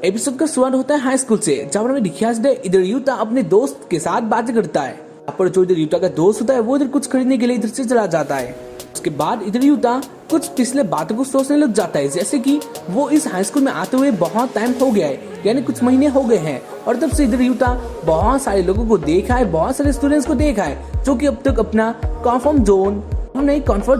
Episode का शुरुआत होता है हाई स्कूल से, जहाँ हमें दिखाया जाता है इधर यूता अपने दोस्त के साथ बातें करता है। यहाँ पर जो इधर यूता का दोस्त होता है वो इधर कुछ खरीदने के लिए इधर से चला जाता है। उसके बाद इधर यूता कुछ पिछले बातों को सोचने लग जाता है, जैसे कि वो इस हाई स्कूल में आते हुए बहुत टाइम हो गया है, यानी कुछ महीने हो गए हैं। और तब से इधर यूता बहुत सारे लोगों को देखा है, बहुत सारे स्टूडेंट्स को देखा है जो कि अब तक अपना कंफर्ट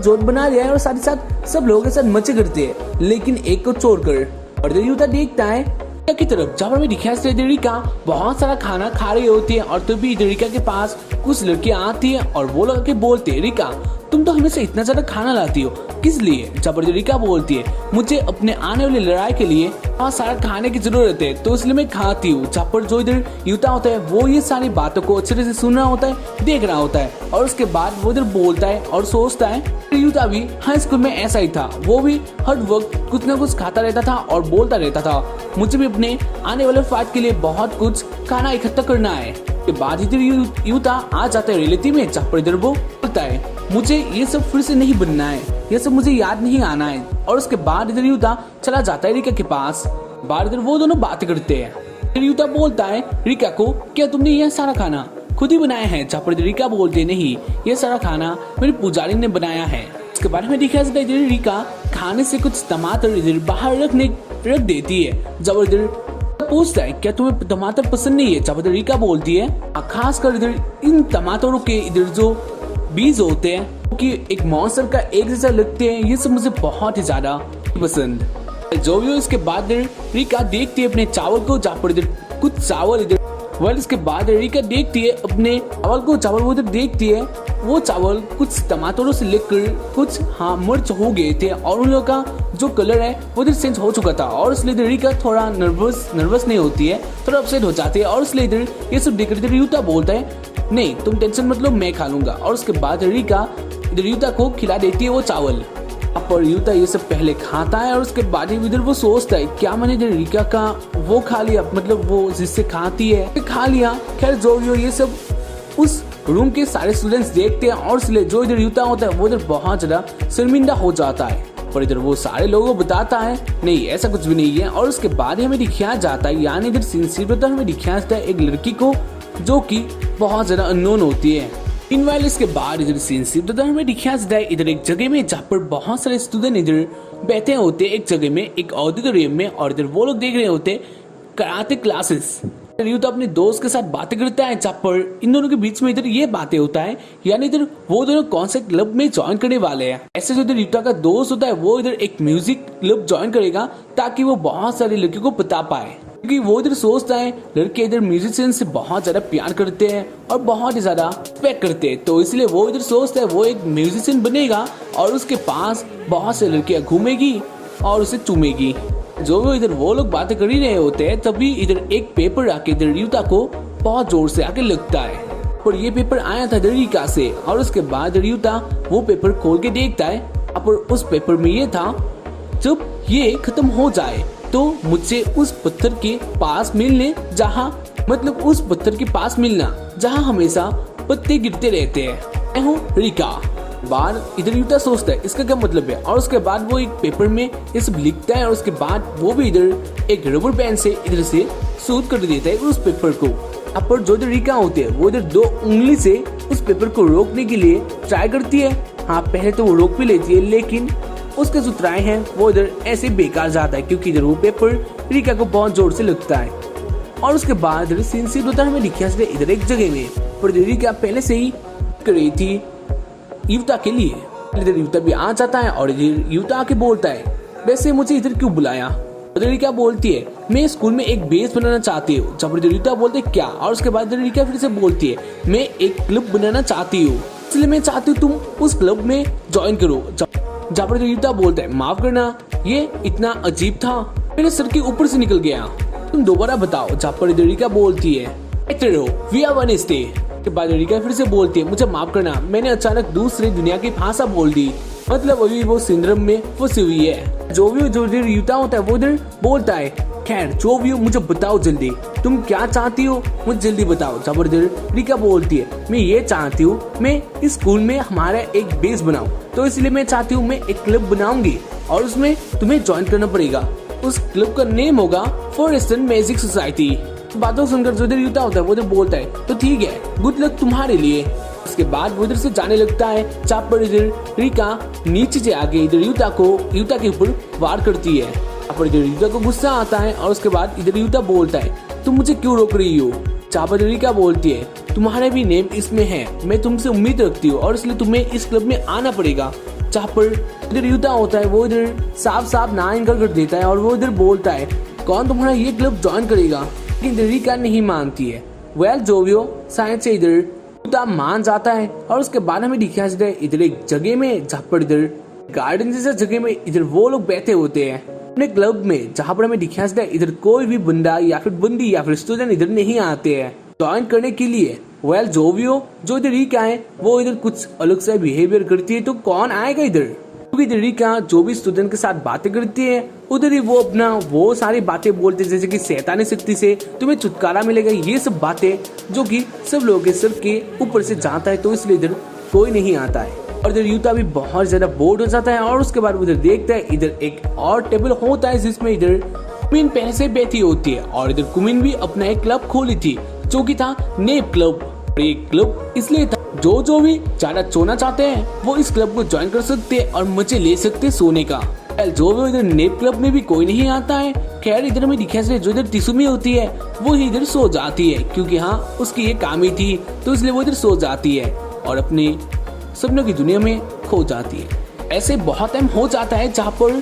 जोन बना लिया है और साथ ही साथ सब लोगों के साथ मजे करते हैं, लेकिन एक को छोड़कर। और इधर यूता देखता है की तरफ, जहाँ हमें दिखाया इधर रिका बहुत सारा खाना खा रही होती है। और तभी इधर रिका के पास कुछ लड़कियां आती है और वो लड़के बोलते हैं, रिका तुम तो हमेशा इतना ज्यादा खाना लाती हो, किस लिए? जब रिका बोलती है, मुझे अपने आने वाली लड़ाई के लिए बहुत सारा खाने की जरूरत है, तो इसलिए मैं खाती हूँ। जहाँ पर जो इधर यूता होता है वो ये सारी बातों को अच्छे से सुन रहा होता है, देख रहा होता है। और उसके बाद वो इधर बोलता है और सोचता है यूता भी हाई स्कूल में ऐसा ही था, वो भी हर वक्त कुछ ना कुछ खाता रहता था और बोलता रहता था, मुझे भी अपने आने वाले फाइट के लिए बहुत कुछ खाना इकट्ठा करना है। के बाद इधर यूता आ जाता है रियलिटी में, जहाँ पर इधर वो बोलता है, मुझे ये सब फिर से नहीं बनना है, ये सब मुझे याद नहीं आना है। और उसके बाद इधर यूता चला जाता है रिका के पास। बाद इधर वो दोनों बातें करते हैं। इधर यूता बोलता है रिका को, क्या तुमने यह सारा खाना खुद ही बनाया है? जहाँ पर रिका बोलते नहीं, ये सारा खाना मेरे पुजारी ने बनाया है। उसके बारे में दिखाया जाता है इधर रिका खाने से कुछ टमाटर इधर बाहर रख देती है। जब इधर पूछता है, क्या तुम्हें टमाटर पसंद नहीं है? जब इधर रिका बोलती है, खास कर इधर इन टमाटरों के इधर जो बीज होते हैं कि एक मॉन्स्टर का एक जैसा लगते हैं, ये सब मुझे बहुत ही ज्यादा पसंद। जो भी हो, इसके बाद रिका देखती है अपने चावल को, जहाँ पर इधर कुछ चावल इधर इसके बाद रिका देखती है अपने चावल वो इधर देखती है, वो चावल कुछ टमाटरों से लेकर कुछ मिर्च हो गए थे और उन लोगों का जो कलर है वो इधर चेंज हो चुका था। और इसलिए रिका थोड़ा नर्वस नहीं होती है, थोड़ा अपसेट हो जाती है। और इसलिए इधर ये सब देख इधर यूता बोलता है, नहीं तुम टेंशन मत लो, मैं खा लूंगा। और उसके बाद रिका इधर यूता को खिला देती है वो चावल। पर यूता ये सब पहले खाता है और उसके बाद इधर वो सोचता है, क्या मैंने इधर रिका का वो खा लिया, मतलब वो जिससे खाती है खा लिया। खैर जो भी हो, ये सब उस रूम के सारे स्टूडेंट्स देखते हैं और इसलिए जो इधर यूता होता है वो इधर बहुत ज्यादा शर्मिंदा हो जाता है। पर इधर वो सारे लोगों को बताता है, नहीं ऐसा कुछ भी नहीं है। और उसके बाद हमें दिखाया जाता है, यानी इधर सिंसियर हमें दिखाया जाता है एक लड़की को जो कि बहुत ज्यादा अननोन होती है। इनवाइल इसके बाद इधर सिंसियर हमें दिखाया जाता है इधर एक जगह में, जहाँ पर बहुत सारे स्टूडेंट इधर बैठे होते हैं एक जगह में, एक ऑडिटोरियम में। और इधर वो लोग देख रहे होते कराटे क्लासेस। यूता अपने दोस्त के साथ बातें करता है, जहाँ पर इन दोनों के बीच में इधर ये बातें होता है, यानी इधर वो दोनों कौन से क्लब में ज्वाइन करने वाले हैं। ऐसे जो इधर यूता का दोस्त होता है वो इधर एक म्यूजिक क्लब ज्वाइन करेगा ताकि वो बहुत सारी लड़कियों को बता पाए, क्योंकि वो इधर सोचता है लड़के इधर म्यूजिशियन से बहुत ज्यादा प्यार करते हैं और बहुत ही ज्यादा रिस्पेक्ट करते हैं, तो इसलिए वो इधर सोचता है वो एक म्यूजिशियन बनेगा और उसके पास बहुत से लड़कियां घूमेगी और उसे चूमेगी। जो भी इधर वो लोग बातें कर ही रहे होते हैं, तभी इधर एक पेपर आके इधर यूता को बहुत जोर से आके लगता है। और ये पेपर आया था रिका से। और उसके बाद यूता वो पेपर खोल के देखता है, और उस पेपर में ये था, जब ये खत्म हो जाए तो मुझसे उस पत्थर के पास मिलने, उस पत्थर के पास मिलना जहाँ हमेशा पत्ते गिरते रहते हैं। मैं हूँ रिका। बार इधर यूता सोचता है इसका क्या मतलब है। और उसके बाद वो एक पेपर में ये सब लिखता है और उसके बाद वो भी इधर एक रबर बैंड से इधर से सूद कर देता है उस पेपर को। अब पर जो इधर रिका होती है वो इधर 2 उंगली से उस पेपर को रोकने के लिए ट्राई करती है। पहले तो वो रोक भी लेती है, लेकिन उसके जो ट्राई है वो इधर ऐसे बेकार जाता है, क्योंकि इधर वो पेपर रिका को बहुत जोर से लगता है। और उसके बाद इधर सिंसियर होता है हमें दिखाया इधर एक जगह में, पर रिका पहले से ही कर रही थी यूता के लिए। इधर यूता भी आ जाता है और इधर यूता आके बोलता है, वैसे मुझे इधर क्यों बुलाया? इधर रिका बोलती है, मैं स्कूल में एक बेस बनाना चाहती हूँ। जब इधर यूता बोलते क्या? और उसके बाद इधर रिका फिर से बोलती है, मैं एक क्लब बनाना चाहती हूँ, इसलिए मैं चाहती हूँ तुम उस क्लब में ज्वाइन करो। जब इधर यूता बोलता है, माफ करना, ये इतना अजीब था, मेरे सर के ऊपर से निकल गया, तुम दोबारा बताओ। जब पर इधर रिका बोलती है, वी आर वेडनेसडे। के बाद रिका फिर से बोलती है, मुझे माफ करना, मैंने अचानक दूसरी दुनिया की भाषा बोल दी, मतलब अभी वो सिंड्रोम में फंसी हुई है। जो इधर यूता होता है वो इधर बोलता है, खैर जो भी हो मुझे बताओ जल्दी, तुम क्या चाहती हो मुझे जल्दी बताओ। जब इधर रिका बोलती है, मैं ये चाहती हूँ मैं इस स्कूल में हमारा एक बेस बनाऊं, तो इसलिए मैं चाहती हूँ मैं एक क्लब बनाऊंगी और उसमें तुम्हें ज्वाइन करना पड़ेगा। उस क्लब का नेम होगा फॉरेस्टन मैजिक सोसाइटी। बातों सुनकर जो इधर यूता होता है वो इधर बोलता है तो ठीक है, गुड लक तुम्हारे लिए। उसके बाद वो इधर से जाने लगता है, जहाँ पर इधर रिका नीचे से आके इधर यूता के ऊपर वार करती है। यहाँ पर इधर यूता को गुस्सा आता है और उसके बाद इधर यूता बोलता है तुम मुझे क्यों रोक रही हो। जहाँ पर रिका बोलती है तुम्हारा भी नेम इसमें है, मैं तुमसे उम्मीद रखती हूँ और इसलिए तुम्हें इस क्लब में आना पड़ेगा। जहाँ पर इधर यूता होता है वो इधर साफ साफ ना इनकार कर देता है और वो इधर बोलता है कौन तुम्हारा ये क्लब ज्वाइन करेगा। लेकिन रिका नहीं मानती है। वेल जोवियो शायद से इधर यूता मान जाता है और उसके बाद हमें दिखाया जाता है इधर एक जगह में, जहाँ पर इधर गार्डन जैसा जगह में इधर वो लोग बैठे होते हैं अपने क्लब में, जहाँ पर हमें दिखाया जाता है इधर कोई भी बंदा या फिर बंदी या फिर स्टूडेंट इधर नहीं आते हैं ज्वाइन करने के लिए। वेल जोवियो जो इधर रिका है वो इधर कुछ अलग सा बिहेवियर करती है, तो कौन आएगा इधर, क्योंकि इधर रिका जो भी स्टूडेंट के साथ बातें करती है उधर ही वो अपना वो सारी बातें बोलते हैं, जैसे कि शैतानी शक्ति से तुम्हें छुटकारा मिलेगा, ये सब बातें जो कि सब लोगों के सर के ऊपर से जाता है, तो इसलिए इधर कोई नहीं आता है। और इधर यूता भी बहुत ज्यादा बोर्ड हो जाता है और उसके बाद उधर देखता है इधर एक और टेबल होता है जिसमें इधर कुमिन पहले से बैठी होती है और इधर कुमिन भी अपना एक क्लब खोली थी जो कि था नेप क्लब। एक क्लब इसलिए था जो भी ज्यादा सोना चाहते हैं वो इस क्लब को ज्वाइन कर सकते हैं और मजे ले सकते सोने का। जो भी इधर नेप क्लब में भी कोई नहीं आता है। खैर इधर में दिखा जो इधर टिसुमी होती है वो ही इधर सो जाती है, क्योंकि हाँ उसकी ये काम ही थी तो इसलिए वो इधर सो जाती है और अपने सपनों की दुनिया में खो जाती है। ऐसे बहुत टाइम हो जाता है जहाँ पर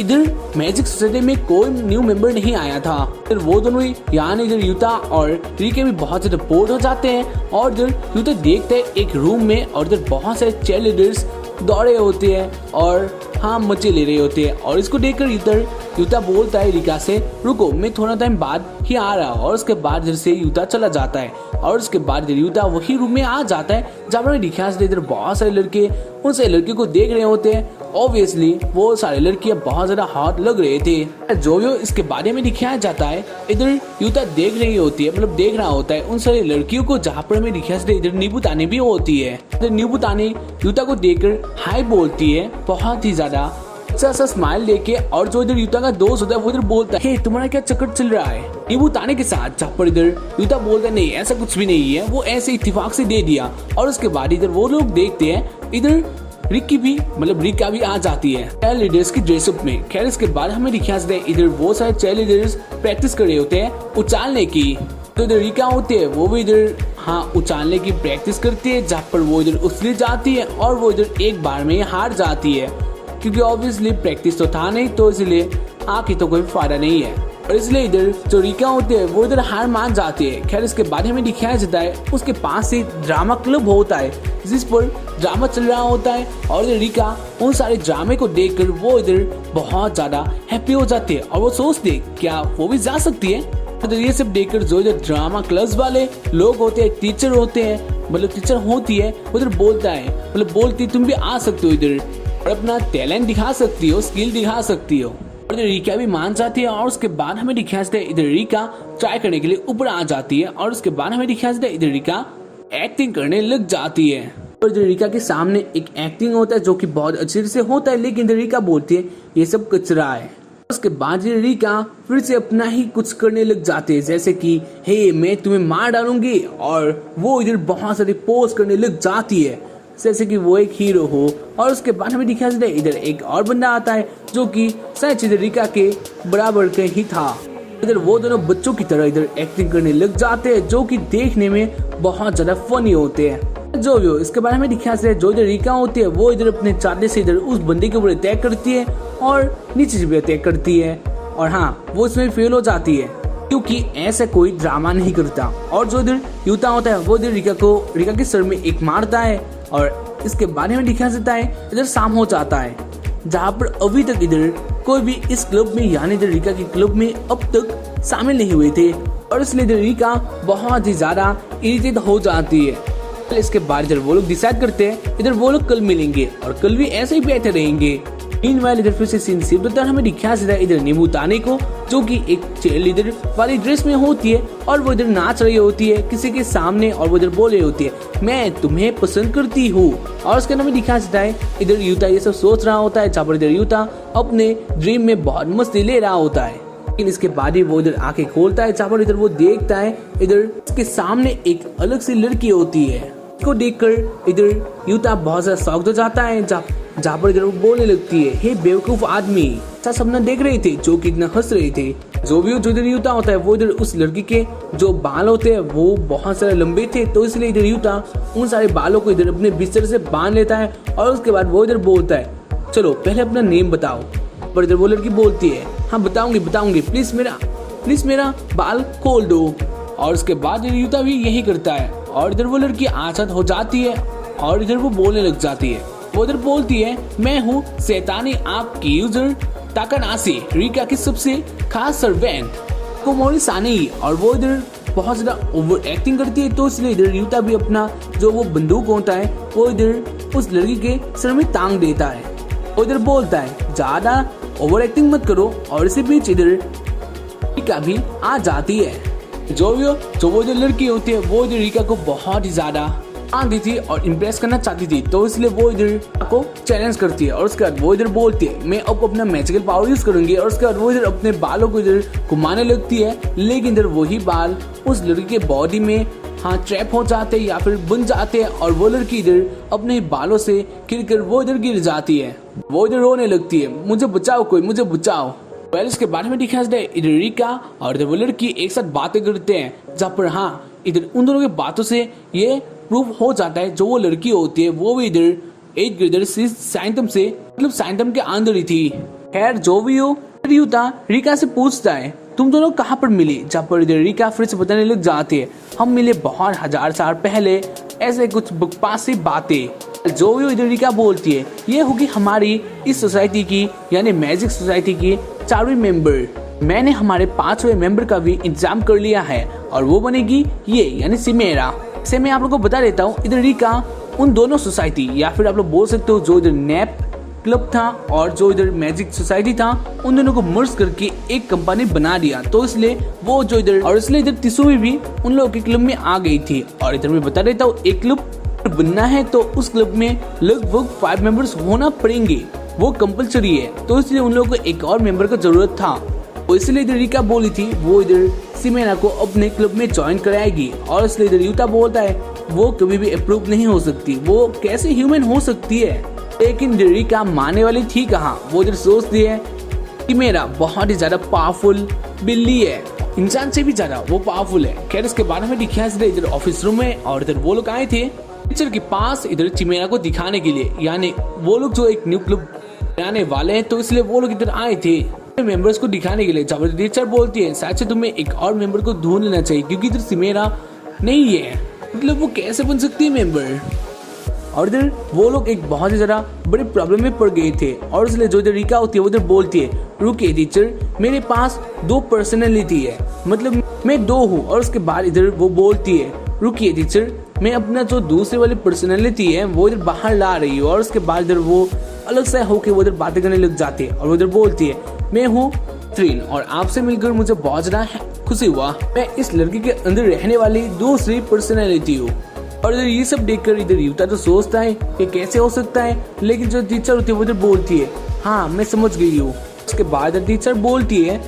इधर मैजिक सोसाइटी में कोई न्यू मेंबर नहीं आया था। फिर वो दोनों ही यानी इधर यूता और रिके भी बहुत ज्यादा बोर्ड हो जाते हैं और इधर यूता देखते हैं एक रूम में और इधर बहुत सारे चेयर लीडर्स दौड़े होते हैं और हाँ मजे ले रहे होते हैं। और इसको देखकर इधर यूता बोलता है रिका से रुको मैं थोड़ा टाइम बाद ही आ रहा हूँ, और उसके बाद इधर से यूता चला जाता है और उसके बाद इधर यूता वही रूम में आ जाता है जहाँ पर दिखा इधर बहुत सारे लड़के उन सारे लड़कियों को देख रहे होते हैं। ऑब्वियसली वो सारे लड़कियां बहुत ज्यादा हॉट लग रहे थे। जोवियो इसके बारे में दिखाया जाता है इधर यूता देख रही होती है, मतलब देख रहा होता है उन सारी लड़कियों को जहाँ पर हमें दिखाया जाता है इधर नीबुतानी भी होती है। इधर नीबुतानी यूता को देखकर हाय बोलती है बहुत ही ज्यादा अच्छा सा स्माइल लेके, और जो इधर यूता का दोस्त होता है वो इधर बोलता है तुम्हारा क्या चक्कर चल रहा है नीबुतानी के साथ। जहाँ पर इधर यूता बोलता है नहीं ऐसा कुछ भी नहीं है, वो ऐसे इत्तेफाक से दे दिया। और उसके बाद इधर वो लोग देखते हैं इधर रिकी भी मतलब रिका भी आ जाती है चेयर लीडर्स की ड्रेसअप में। खैर इसके बाद हमें दिखाया जाता है इधर वो सारे चेयर लीडर्स प्रैक्टिस कर रहे होते हैं उछालने की। तो इधर रिका होती है वो भी इधर हाँ उछालने की प्रैक्टिस करती है, जहाँ पर वो इधर उछली जाती है और वो इधर एक बार में हार जाती है, क्योंकि ऑब्वियसली प्रैक्टिस तो था नहीं तो इसलिए आके तो कोई फायदा नहीं है और इसलिए इधर जो रिका होती है वो इधर हार मान जाती है। खैर इसके बाद हमें दिखाया जाता है उसके पास से ड्रामा क्लब होता है जिस पर ड्रामा चल रहा होता है और इधर रिका उन सारे ड्रामे को देखकर वो इधर बहुत ज्यादा हैप्पी हो जाती है और वो सोचती है क्या वो भी जा सकती है। तो ये सब देखकर जो इधर ड्रामा क्लब वाले लोग होते हैं टीचर होते हैं मतलब टीचर होती है उधर बोलता है मतलब बोलती तुम भी आ सकते हो इधर और अपना टैलेंट दिखा सकती हो स्किल दिखा सकती हो। इधर रिका भी मान जाती है और उसके बाद हमें दिखाया जाता है इधर रिका ट्राई करने के लिए ऊपर आ जाती है और उसके बाद हमें दिखाया जाता है इधर रिका एक्टिंग करने लग जाती है। और इधर रिका के सामने एक एक्टिंग होता है जो कि बहुत अच्छे से होता है, लेकिन इधर रिका बोलती है ये सब कचरा है। उसके बाद रिका फिर से अपना ही कुछ करने लग जाते हैं, जैसे कि हे मैं तुम्हें मार डालूंगी, और वो इधर बहुत सारी पोज करने लग जाती है जैसे कि वो एक हीरो हो। और उसके बाद हमें दिखाया जाता है इधर एक और बंदा आता है जो कि शायद इधर रिका के बराबर के ही था। इधर वो दोनों बच्चों की तरह इधर एक्टिंग करने लग जाते हैं जो कि देखने में बहुत ज्यादा फनी होते हैं। जो इसके बारे में दिखाया जाता है जो इधर रिका होती है वो इधर अपने चादर से इधर उस बंदे के ऊपर अटैक करती है और नीचे से भी अटैक करती है, और हाँ वो इसमें फेल हो जाती है क्योंकि ऐसा कोई ड्रामा नहीं करता। और जो इधर यूता होता है वो इधर रिका के सर में एक मारता है और इसके बारे में दिखाया जाता है इधर शाम हो जाता है, जहाँ पर अभी तक इधर कोई भी इस क्लब में यानी इधर रिका के क्लब में अब तक शामिल नहीं हुए थे, और इसलिए इधर रिका बहुत ही ज्यादा इरिटेट हो जाती है। इसके बाद इधर वो लोग डिसाइड करते हैं इधर वो लोग कल मिलेंगे और कल भी ऐसे ही बैठे रहेंगे। मीनवाइल इधर फिर से सीन शिफ्ट होता है, हमें दिखाया जाता है इधर नींबू ताने को, जो कि एक चीयर लीडर वाली ड्रेस में होती है और वो इधर नाच रही होती है किसी के सामने और वो इधर बोल रही होती है मैं तुम्हें पसंद करती हूँ। और उसके हमें दिखाया जाता है इधर यूता ये सब सोच रहा होता है, जहाँ पर इधर यूता अपने ड्रीम में बहुत मस्ती ले रहा होता है। लेकिन इसके बाद ही वो इधर आंखें खोलता है, जहाँ पर इधर वो देखता है इधर इसके सामने एक अलग सी लड़की होती है। को देखकर इधर यूता बहुत ज्यादा शॉक्ड हो जाता है, जहाँ पर इधर वो बोलने लगती है हे बेवकूफ आदमी, अच्छा सपना देख रहे थे जो कि इतना हंस रहे थे। जो भी जो इधर यूता होता है वो इधर उस लड़की के जो बाल होते हैं वो बहुत सारे लंबे थे, तो इसलिए इधर यूता उन सारे बालों को इधर अपने बिस्तर से बांध लेता है और उसके बाद वो इधर बोलता है चलो पहले अपना नेम बताओ। पर इधर वो लड़की बोलती है हाँ बताऊंगी प्लीज मेरा बाल खोल दो। और उसके बाद इधर यूता भी यही करता है और इधर वो लड़की आजाद हो जाती है और इधर वो बोलने लग जाती है। वो इधर बोलती है मैं हूँ शैतानी आँख की यूजर ताकानाशी, रिका की सबसे खास सर्वेंट कोमोरी सानी। और वो इधर बहुत ज्यादा ओवर एक्टिंग करती है, तो इसलिए इधर यूता भी अपना जो वो बंदूक होता है वो इधर उस लड़की के सर में टांग देता है। वो इधर बोलता है ज्यादा ओवर एक्टिंग मत करो। और इसी बीच इधर रिका भी आ जाती है। जो वो जो लड़की होती है वो इधर रिका को बहुत ही ज्यादा आती थी और इम्प्रेस करना चाहती थी, तो इसलिए वो इधर को चैलेंज करती है। और उसके बाद वो इधर बोलती है मैं अब अपना मैजिकल पावर यूज करूंगी। और उसके बाद वो इधर अपने बालों को इधर घुमाने लगती है, लेकिन इधर वही बाल उस लड़की के बॉडी में ट्रैप हो जाते हैं या फिर बन जाते हैं और वो लड़की इधर अपने बालों से गिरकर वो इधर गिर जाती है। वो इधर रोने लगती है मुझे बचाओ कोई मुझे बचाओ। पहले इसके बारे में दिखाया जाता है इधर रिका और इधर वो लड़की एक साथ बातें करते हैं, जहाँ पर इधर उन दोनों की बातों से ये प्रूफ हो जाता है जो वो लड़की होती है वो भी इधर 8th ग्रेडर साइंटम से मतलब साइंटम के अंदर ही थी। खैर जो भी हो यूता रिका से पूछता है तुम दोनों कहाँ पर मिली, जहाँ पर इधर रिका फिर से बताने लग जाती है हम मिले बहुत 1000 साल पहले, ऐसे कुछ बकवासी बातें। जो भी इधर रिका बोलती है ये होगी हमारी इस सोसाइटी की यानी मैजिक सोसाइटी की 4वीं मेंबर। मैंने हमारे 5वें मेंबर का भी इंतजाम कर लिया है और वो बनेगी ये यानी सिमेरा। से मैं आप लोगों को बता देता हूँ इधर रिका उन दोनों सोसाइटी या फिर आप लोग बोल सकते हो जो इधर नैप क्लब था और जो इधर मैजिक सोसाइटी था उन दोनों को मर्ज करके एक कंपनी बना दिया, तो इसलिए वो जो इधर और इसलिए इधर तिसुमी भी उन लोगों के क्लब में आ गई थी। और इधर मैं बता देता हूँ एक क्लब बनना है तो उस क्लब में लगभग 5 मेंबर्स होना पड़ेंगे, वो कंपलसरी है, तो इसलिए उन लोगों को एक और मेंबर का जरूरत था। तो इसलिए इधर रिका बोली थी वो इधर सिमेरा को अपने क्लब में ज्वाइन कराएगी। और इसलिए इधर यूता बोलता है वो कभी भी अप्रूव नहीं हो सकती, वो कैसे ह्यूमन हो सकती है। लेकिन रिका मानने वाली थी कहाँ, वो इधर सोचती है कि मेरा बहुत ही ज्यादा पावरफुल बिल्ली है, इंसान से भी ज्यादा वो पावरफुल है। खैर इसके बारे में दिखाया इधर ऑफिस रूम में और इधर वो लोग आए थे टीचर के पास इधर चिमेरा को दिखाने के लिए, यानी वो लोग जो एक न्यू क्लब बनाने वाले हैं, तो इसलिए वो लोग इधर आए थे मेंबर्स को दिखाने के लिए। जब टीचर बोलती है शायद से तुम्हें एक और मेंबर को ढूंढ लेना चाहिए क्योंकि इधर सिमेरा नहीं है, मतलब वो कैसे बन सकती है मेंबर। और इधर वो लोग एक बहुत ही ज्यादा बड़ी प्रॉब्लम में पड़ गए थे और इसलिए जो इधर रिका होती है वो इधर बोलती है रुकिए टीचर मेरे पास 2 पर्सनैलिटी है, मतलब मैं 2 हूँ। और उसके बाद इधर वो बोलती है रुकिए टीचर मैं अपना जो दूसरे वाली पर्सनैलिटी है वो इधर बाहर ला रही हूँ। और उसके बाद इधर वो अलग से होके वो इधर बातें करने लग जाती है और वो इधर बोलती है मैं हूँ कैथरीन और आपसे मिलकर मुझे बहुत ज्यादा खुशी हुआ, मैं इस लड़की के अंदर रहने वाली दूसरी पर्सनैलिटी हूँ। और इधर ये सब देखकर इधर यूता तो सोचता है कि कैसे हो सकता है, लेकिन जो टीचर होती है वो इधर बोलती है हाँ मैं समझ गई हूँ। उसके बाद टीचर बोलती है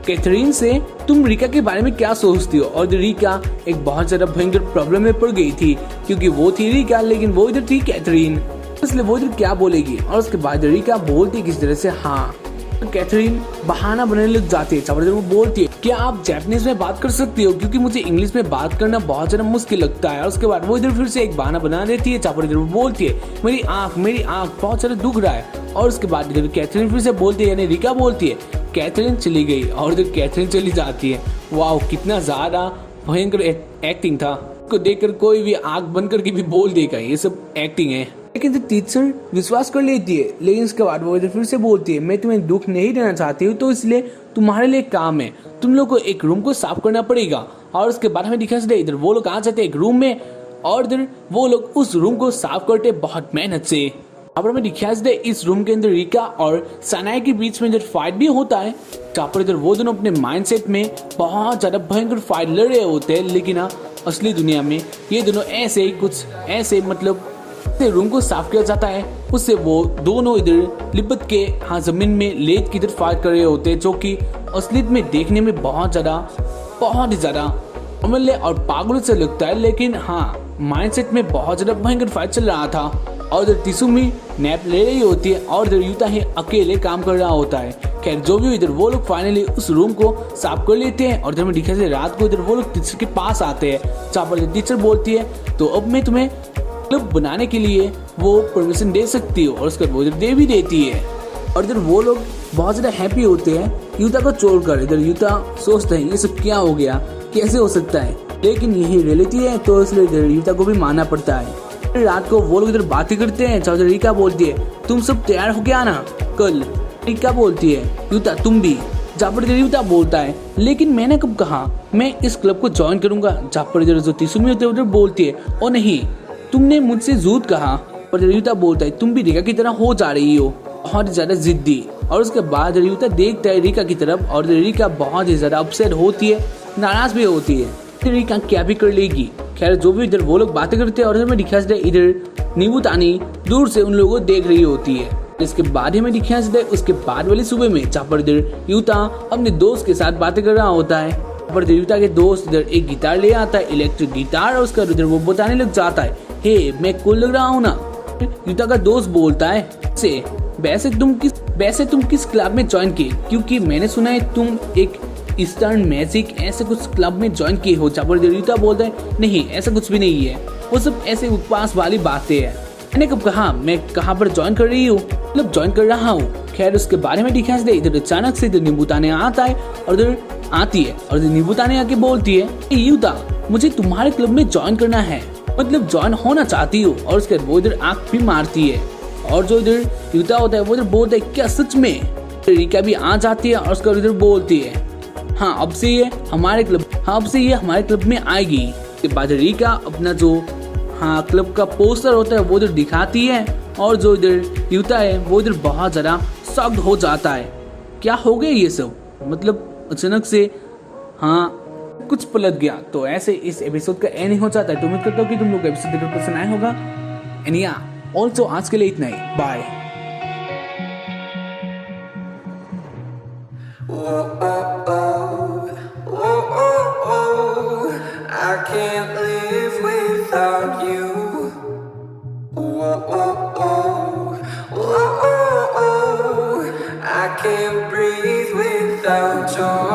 कैथरीन से तुम रिका के बारे में क्या सोचती हो। और रिका एक बहुत ज्यादा भयंकर प्रॉब्लम में पड़ गई थी क्योंकि वो थी रिका लेकिन वो इधर थी कैथरीन, इसलिए वो इधर क्या बोलेगी। और उसके बाद रिका बोलती किस तरह से हाँ, तो कैथरीन बहाना बनाने लग जाती है। चावल वो बोलती है क्या आप जापानीज में बात कर सकती हो क्योंकि मुझे इंग्लिश में बात करना बहुत ज्यादा मुश्किल लगता है। और उसके बाद वो इधर फिर से एक बहाना बना देती है। चावल इधर वो बोलती है मेरी आँख बहुत ज्यादा दुख रहा है। और उसके बाद इधर कैथरीन फिर से बोलती है यानी रिका बोलती है कैथरीन चली गई और इधर कैथरीन चली जाती है। वाह कितना ज्यादा भयंकर एक्टिंग था, को देखकर कोई भी आंख बंद करके भी बोल देगा ये सब एक्टिंग है। लेकिन टीचर विश्वास कर लेती है, लेकिन इसके बाद वो इधर फिर से बोलती है मैं तुम्हें दुख नहीं देना चाहती हूँ तो इसलिए तुम्हारे लिए काम है, तुम लोग को एक रूम को साफ करना पड़ेगा। और उसके बाद हमें दिखा इधर वो लोग आ जाते एक रूम में और इधर वो लोग उस रूम को साफ करते बहुत मेहनत से। अब हमें दिखाया दे इस रूम के अंदर रिका और सनाया के बीच में इधर फाइट भी होता है, जहाँ पर इधर वो दोनों अपने माइंडसेट में बहुत ज्यादा भयंकर फाइट लड़ रहे होते हैं। लेकिन असली दुनिया में ये दोनों ऐसे ही कुछ ऐसे मतलब रूम को साफ किया जाता है, उससे वो दोनों इधर लिपट के जमीन में लेट की इधर फाइट कर रहे होते हैं, जो कि असलियत में देखने में बहुत ही ज्यादा अमूल्य और पागल से लगता है। लेकिन माइंडसेट में बहुत ज्यादा भयंकर फाइट चल रहा था और इधर तिसुमी नैप ले रही होती है और इधर यूता ही अकेले काम कर रहा होता है। खैर जो भी इधर वो लोग फाइनली उस रूम को साफ कर लेते हैं और इधर में दिखा रात को इधर वो लोग टीचर के पास आते हैं, जहाँ पर टीचर बोलती है तो अब मैं तुम्हें क्लब बनाने के लिए वो परमिशन दे सकती हूँ, और उसके बाद वो इधर दे भी देती है। और इधर वो लोग बहुत ज्यादा हैप्पी होते हैं यूता को छोड़कर। इधर यूता सोचते हैं ये सब क्या हो गया, कैसे हो सकता है, लेकिन यही रियलिटी है तो इसलिए इधर यूता को भी मानना पड़ता है। रात को वो लोग इधर बातें करते हैं, जहाँ रिका बोलती है तुम सब तैयार हो गया ना कल। रिका बोलती है यूता तुम भी, जहाँ पर इधर यूता बोलता है लेकिन मैंने कब कहा मैं इस क्लब को ज्वाइन करूंगा, जहाँ पर इधर जो तिसुमी होते हैं उधर बोलती है ओ नहीं तुमने मुझसे झूठ कहा। पर यूता बोलता है तुम भी रिका की तरह हो जा रही हो, बहुत ज्यादा जिद्दी। और उसके बाद यूता देखता है रिका की तरफ और रिका बहुत ही ज्यादा अपसेट होती है, नाराज भी होती है, रिका क्या भी कर लेगी। खैर जो भी इधर वो लोग बातें करते हैं और हमें दिखाया जाता है इधर निबुतानी दूर से उन लोगों को देख रही होती है। इसके बाद हमें दिखाया जाता है उसके बाद वाली सुबह में, जहाँ पर इधर यूता अपने दोस्त के साथ बातें कर रहा होता है। पर यूता के दोस्त इधर एक गिटार ले आता है, इलेक्ट्रिक गिटार, और उसका इधर वो बताने लग जाता है हे मैं कूल लग रहा हूँ ना। यूता का दोस्त बोलता है से वैसे तुम किस क्लब में ज्वाइन किए, क्योंकि मैंने सुना है तुम एक ईस्टर्न मैजिक ऐसे कुछ क्लब में ज्वाइन किए हो। जहाँ पर यूता बोलता है नहीं ऐसा कुछ भी नहीं है, वो सब ऐसे उपवास वाली बातें हैं। मैंने कब कहा मैं कहाँ पर ज्वाइन कर रही हूँ, मतलब ज्वाइन कर रहा हूँ। खैर उसके बारे में दिखाया दे इधर अचानक से इधर निबुताने आता है और इधर आती है और निबुताने आके बोलती है यूता मुझे तुम्हारे क्लब में ज्वाइन करना है, मतलब ज्वाइन होना चाहती हूँ। और उसके बाद वो इधर आंख भी मारती है और जो इधर यूता होता है वो इधर बोलता है क्या सच में। रिका भी आ जाती है और उसका इधर बोलती है अब से ये हमारे क्लब में आएगी। उसके बाद रिका अपना जो क्लब का पोस्टर होता है वो इधर दिखाती है और जो इधर यूता है वो इधर बहुत ज्यादा शॉक्ड हो जाता है, क्या हो गया ये सब, मतलब अचानक से कुछ पलट गया। तो ऐसे इस एपिसोड का एंड हो जाता है। तो उम्मीद करता हूँ कि तुम लोग एपिसोड देखकर पसंद आया होगा। एंड ऑल्सो आज के लिए इतना ही, bye. I can't live without you. I can't breathe without your